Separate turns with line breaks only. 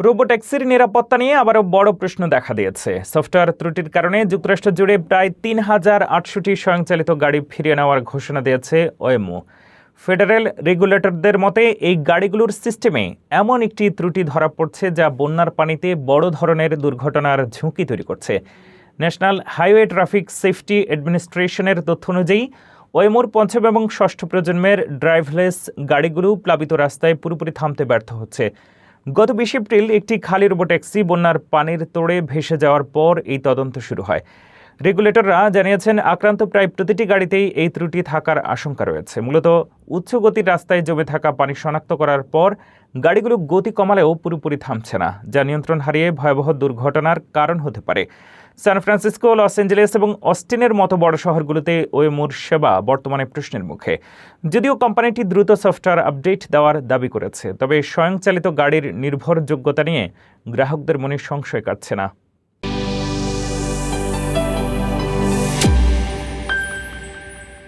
রোবোট্যাক্সির নিরাপত্তা নিয়ে আবারও বড় প্রশ্ন দেখা দিয়েছে। সফটওয়্যার ত্রুটির কারণে যুক্তরাষ্ট্র জুড়ে প্রায় ৩,৮০০টি স্বয়ংচালিত গাড়ি ফিরিয়ে নেওয়ার ঘোষণা দিয়েছে ওয়েমো। ফেডারেল রেগুলেটরদের মতে এই গাড়িগুলোর সিস্টেমে এমন একটি ত্রুটি ধরা পড়ছে যা বন্যার পানিতে বড় ধরনের দুর্ঘটনার ঝুঁকি তৈরি করছে। ন্যাশনাল হাইওয়ে ট্রাফিক সেফটি অ্যাডমিনিস্ট্রেশনের তথ্য অনুযায়ী ওয়েমোর পঞ্চম এবং ষষ্ঠ প্রজন্মের ড্রাইভলেস গাড়িগুলো প্লাবিত রাস্তায় পুরোপুরি থামতে ব্যর্থ হচ্ছে। গত ২০ এপ্রিল একটি খালি রোবোট্যাক্সি বন্যার পানির তোড়ে ভেসে যাওয়ার পর এই তদন্ত শুরু হয়। রেগুলেটররা জানিয়েছেন আক্রান্ত প্রায় প্রতিটি গাড়িতেই এই ত্রুটি থাকার আশঙ্কা রয়েছে। মূলত উচ্চ গতির রাস্তায় জমে থাকা পানি শনাক্ত করার পর গাড়িগুলো গতি কমালেও পুরোপুরি থামছে না, যা নিয়ন্ত্রণ হারিয়ে ভয়াবহ দুর্ঘটনার কারণ হতে পারে। সান ফ্রান্সিসকো, লস অ্যাঞ্জেলেস এবং অস্টিনের মতো বড় শহরগুলোতে ওয়েমোর সেবা বর্তমানে প্রশ্নের মুখে। যদিও কোম্পানিটি দ্রুত সফটওয়্যার আপডেট দেওয়ার দাবি করেছে, তবে স্বয়ংচালিত গাড়ির নির্ভরযোগ্যতা নিয়ে গ্রাহকদের মনে সংশয় কাটছে না।